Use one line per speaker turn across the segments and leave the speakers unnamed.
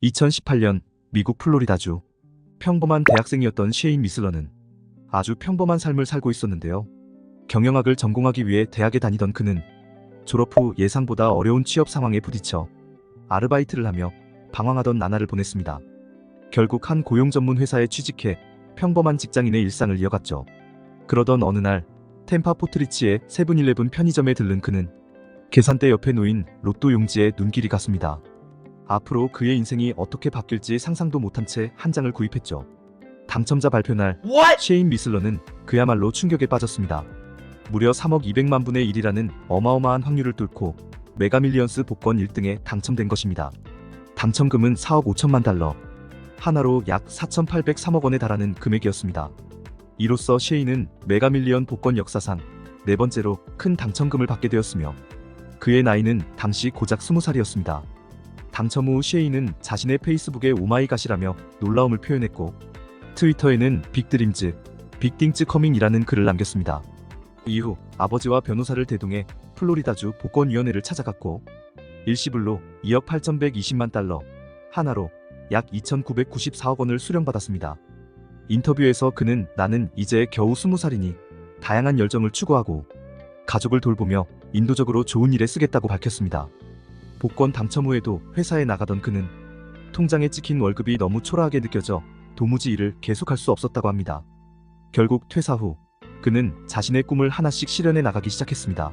2018년 미국 플로리다주 평범한 대학생이었던 셰인 미슬러는 아주 평범한 삶을 살고 있었는데요. 경영학을 전공하기 위해 대학에 다니던 그는 졸업 후 예상보다 어려운 취업 상황에 부딪혀 아르바이트를 하며 방황하던 나날을 보냈습니다. 결국 한 고용 전문 회사에 취직해 평범한 직장인의 일상을 이어갔죠. 그러던 어느 날 템파 포트리치의 세븐일레븐 편의점에 들른 그는 계산대 옆에 놓인 로또 용지에 눈길이 갔습니다. 앞으로 그의 인생이 어떻게 바뀔지 상상도 못한 채 한 장을 구입했죠. 당첨자 발표 날 셰인 미슬러는 그야말로 충격에 빠졌습니다. 무려 3억 200만 분의 1이라는 어마어마한 확률을 뚫고 메가밀리언스 복권 1등에 당첨된 것입니다. 당첨금은 4억 5천만 달러, 하나로 약 4,803억 원에 달하는 금액이었습니다. 이로써 셰인은 메가밀리언 복권 역사상 네 번째로 큰 당첨금을 받게 되었으며 그의 나이는 당시 고작 20살이었습니다. 당첨 후 셰인은 자신의 페이스북에 오마이갓이라며 놀라움을 표현했고 트위터에는 빅드림즈, 빅띵즈 커밍이라는 글을 남겼습니다. 이후 아버지와 변호사를 대동해 플로리다주 복권위원회를 찾아갔고 일시불로 2억 8,120만 달러, 하나로 약 2,994억 원을 수령받았습니다. 인터뷰에서 그는 나는 이제 겨우 20살이니 다양한 열정을 추구하고 가족을 돌보며 인도적으로 좋은 일에 쓰겠다고 밝혔습니다. 복권 당첨 후에도 회사에 나가던 그는 통장에 찍힌 월급이 너무 초라하게 느껴져 도무지 일을 계속할 수 없었다고 합니다. 결국 퇴사 후 그는 자신의 꿈을 하나씩 실현해 나가기 시작했습니다.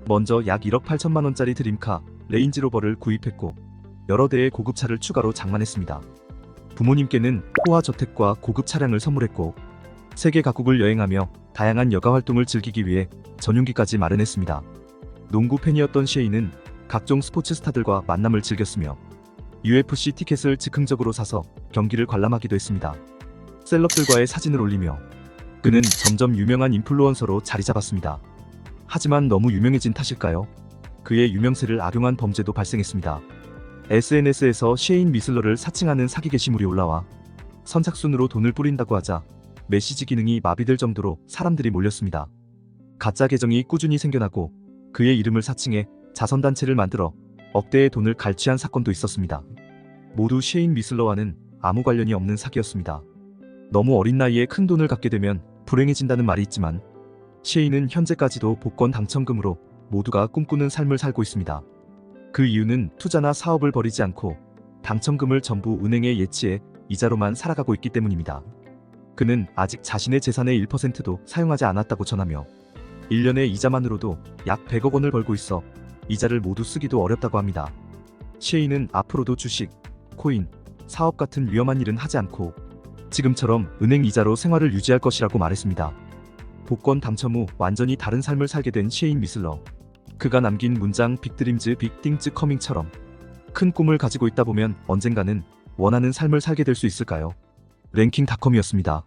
먼저 약 1억 8천만 원짜리 드림카 레인지로버를 구입했고 여러 대의 고급차를 추가로 장만했습니다. 부모님께는 호화 저택과 고급 차량을 선물했고 세계 각국을 여행하며 다양한 여가 활동을 즐기기 위해 전용기까지 마련했습니다. 농구 팬이었던 셰인은 각종 스포츠 스타들과 만남을 즐겼으며 UFC 티켓을 즉흥적으로 사서 경기를 관람하기도 했습니다. 셀럽들과의 사진을 올리며 그는 점점 유명한 인플루언서로 자리 잡았습니다. 하지만 너무 유명해진 탓일까요? 그의 유명세를 악용한 범죄도 발생했습니다. SNS에서 셰인 미슬러를 사칭하는 사기 게시물이 올라와 선착순으로 돈을 뿌린다고 하자 메시지 기능이 마비될 정도로 사람들이 몰렸습니다. 가짜 계정이 꾸준히 생겨나고 그의 이름을 사칭해 자선단체를 만들어 억대의 돈을 갈취한 사건도 있었습니다. 모두 셰인 미슬러와는 아무 관련이 없는 사기였습니다. 너무 어린 나이에 큰 돈을 갖게 되면 불행해진다는 말이 있지만 셰인은 현재까지도 복권 당첨금으로 모두가 꿈꾸는 삶을 살고 있습니다. 그 이유는 투자나 사업을 벌이지 않고 당첨금을 전부 은행에 예치해 이자로만 살아가고 있기 때문입니다. 그는 아직 자신의 재산의 1%도 사용하지 않았다고 전하며 1년의 이자만으로도 약 100억 원을 벌고 있어 이자를 모두 쓰기도 어렵다고 합니다. 셰인은 앞으로도 주식, 코인, 사업 같은 위험한 일은 하지 않고 지금처럼 은행 이자로 생활을 유지할 것이라고 말했습니다. 복권 당첨 후 완전히 다른 삶을 살게 된 셰인 미슬러. 그가 남긴 문장 빅드림즈 빅띵즈 커밍처럼 큰 꿈을 가지고 있다 보면 언젠가는 원하는 삶을 살게 될 수 있을까요? 랭킹닷컴이었습니다.